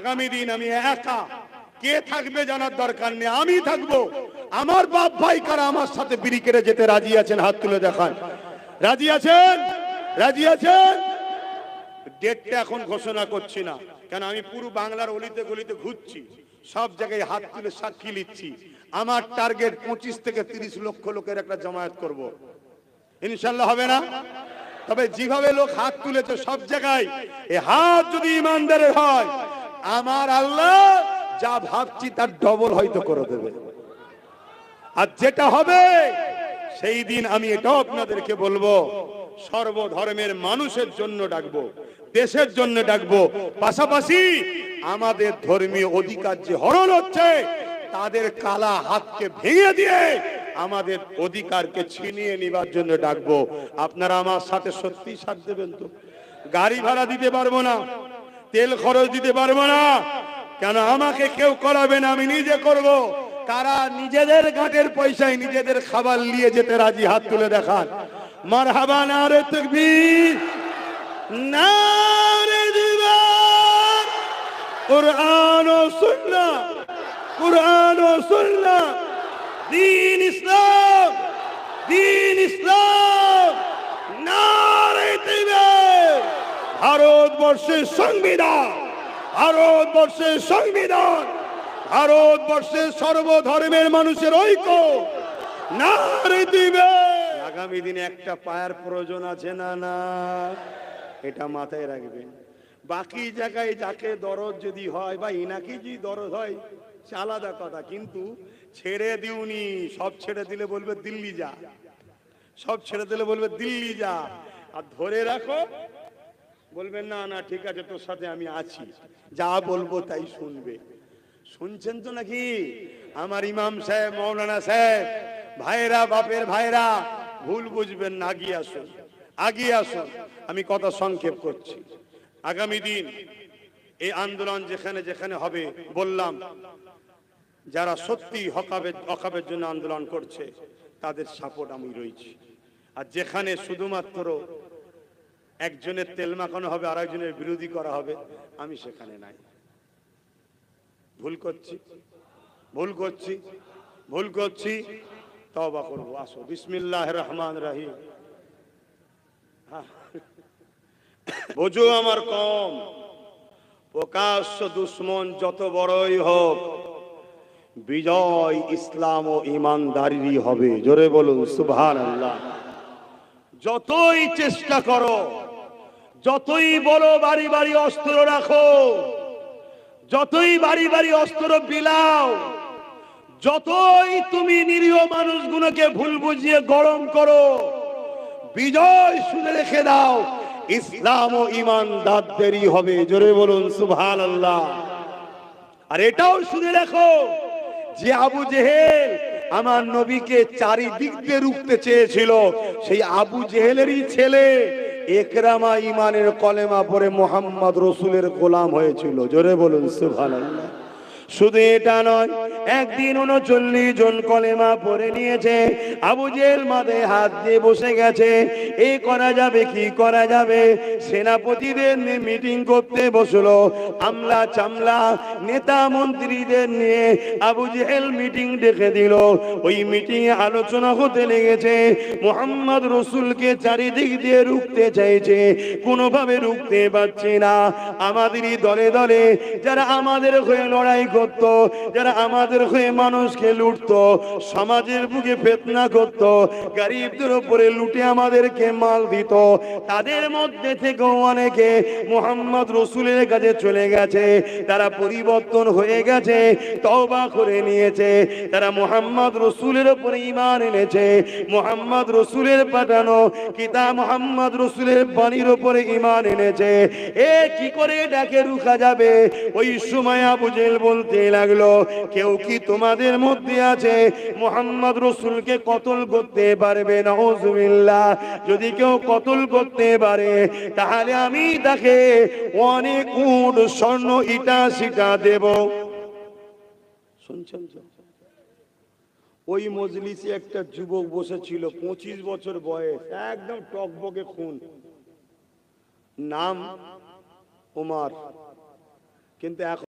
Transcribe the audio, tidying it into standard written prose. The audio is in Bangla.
আগামী দিন আমি একা, কে থাকবে জানার দরকার নেই, আমি থাকবো। আমার বাপ ভাই কারা আমার সাথে বিড়ি কেটে যেতে রাজি আছেন? হাত তুলে দেখান। রাজি আছেন? রাজি আছেন? ডেটটা এখন ঘোষণা করছি না, কেন আমি পুরো বাংলার অলিতে গলিতে ঘুরছি, সব জায়গায় হাত তুলে সাক্ষী নিচ্ছি। আমার টার্গেট 25 থেকে 30 লক্ষ লোকের একটা জামায়াত করব। ইনশাল্লাহ হবে না? তবে যেভাবে লোক হাত তুলেছে সব জায়গায়, এই হাত যদি ইমানদারের হয়, আমার আল্লাহ যা ভাবছি তার ডবল হয়তো করে দেবে। আর যেটা হবে সেই দিন আমি এটাও আপনাদেরকে বলবো, সর্বধর্মের মানুষের জন্য ডাকবো, দেশের জন্য ডাকবো। পাশাপাশি আমাদের ধর্মীয় অধিকার যে হরণ হচ্ছে, তাদের কালা হাতকে ভেঙে দিয়ে আমাদের অধিকারকে ছিনিয়ে নেবার জন্য ডাকবো। আপনারা আমার সাথে সত্যি সাথ দেবেন তো? গাড়ি ভাড়া দিতে পারবো না, তেল খরচ দিতে পারবো না, কেন আমাকে কেউ করাবে না, আমি নিজে করব। কারা নিজেদের গাঁটের পয়সায় নিজেদের খাবার নিয়ে যেতে রাজি? হাত তুলে দেখান। মারহাবা, নারে তাকবীর, নারে জিহাদ। কুরআন ও সুন্নাহ, কুরআন ও সুন্নাহ, দ্বীন ইসলাম, দ্বীন ইসলাম, নারে তাকবীর। ভারতবর্ষের সংবিধান, ভারতবর্ষের সংবিধান, ভারতবর্ষের সর্বধর্মের মানুষের ঐক্য, নারে তাকবীর। আগামী দিনে একটা পায়ের প্রয়োজন আছে না? না, এটা মাথায় রাখবেন। বাকি জায়গায় যাকে দরদ যদি হয় বা ইনাকি যদি দরদ হয় সে আলাদা কথা, কিন্তু ছেড়ে দিউনি। সব ছেড়ে দিলে বলবে দিল্লি যা, সব ছেড়ে দিলে বলবে দিল্লি যা, আর ধরে রাখো বলবেন না না ঠিক আছে তোর সাথে আমি আছি, যা বলবো তাই শুনবে। শুনছেন তো নাকি? আমার ইমাম সাহেব, মৌলানা সাহেব, ভাইরা, বাপের ভাইরা, ভুল বুঝবেন না, আগিয়ে আসুন, আগিয়ে আসুন। আমি কথা সংক্ষেপ করছি। আগামী দিন এই আন্দোলন যেখানে যেখানে হবে, বললাম যারা সত্যি হকাবের জন্য আন্দোলন করছে তাদের সাপোর্ট আমি রয়েছি। আর যেখানে শুধুমাত্র একজনের তেল মাখানো হবে আর একজনের বিরোধী করা হবে, আমি সেখানে নাই। ভুল করছি, ভুল করছি, ভুল করছি, তওবা করব। আসো, বিসমিল্লাহির রহমানির রহিম। বোঝো আমার কম, প্রকাশ্য দুশ্মন যত বড়ই হোক, বিজয় ইসলাম ও ইমানদারিরই হবে। জোরে বলুন সুবহানাল্লাহ। যতই চেষ্টা করো, যতই বলো বাড়ি বাড়ি অস্ত্র রাখো, যতই বাড়ি বাড়ি অস্ত্র বিলাও, যতই তুমি নিরীহ মানুষগুলোকে ভুল বুঝিয়ে গরম করো, বিজয় শুনে রেখে দাও, ইসলাম ও ইমানদারদেরই হবে। জোরে বলুন সুবহানাল্লাহ। আর এটাও শুনে রাখো যে আবু জেহেল আমার নবীকে চারিদিক দিয়ে রুখতে চেয়েছিল, সেই আবু জেহেলেরই ছেলে ইকরামা ইমানের কলেমা পড়ে মুহাম্মদ রাসূলের গোলাম হয়েছিল। জোরে বলুন সুবহানাল্লাহ। শুধু এটা নয়, একদিন 39 জন কলেমা পড়ে নিয়েছে, আবু জেহেল মাথায় হাত দিয়ে বসে গেছে। এই করা যাবে, কি করা যাবে? সেনাপতিদের নিয়ে মিটিং করতে বসলো, আমলা চামলা নেতা মন্ত্রীদের নিয়ে আবু জেহেল মিটিং ডেকে দিল। ওই মিটিং এ আলোচনা হতে লেগেছে, মুহাম্মদ রাসূলকে চারিদিক দিয়ে রুখতে চাইছে, কোনোভাবে রুখতে পারছে না। আমাদেরই দলে দলে যারা আমাদের হয়ে লড়াই করত, যারা আমাদের হয়ে মানুষকে লুটতো, সমাজের বুকে ফিতনা করত, গরিবদের উপরে লুটে আমাদেরকে মাল দিত, তাদের মধ্যে থেকে অনেকে মুহাম্মদ রাসূলের কাছে চলে গেছে। তারা পরিবর্তন হয়ে গেছে, তওবা করে নিয়েছে, তারা মুহাম্মদ রাসূলের উপরে ঈমান এনেছে, মুহাম্মদ রাসূলের পাঠানো কিতাব মুহাম্মদ রাসূলের বাণীর উপরে ঈমান এনেছে। এ কি করে ডাকে রুখা যাবে? ওই সময় আবু জেহেল বলতে লাগলো, কেউ কি তোমাদের মধ্যে আছে মুহাম্মদ রাসূলকে কতল করতে পারবে? নাউযুবিল্লাহ। যদি কেউ কতল করতে পারে তাহলে আমি তাকে অনেক উট স্বর্ণ ইটা সিটা দেব। শুনছেন? ওই মজলিসে একটা যুবক বসেছিল, 25 বছর বয়স, একদম টকবকে খুন, নাম ওমর, কিন্তু এখন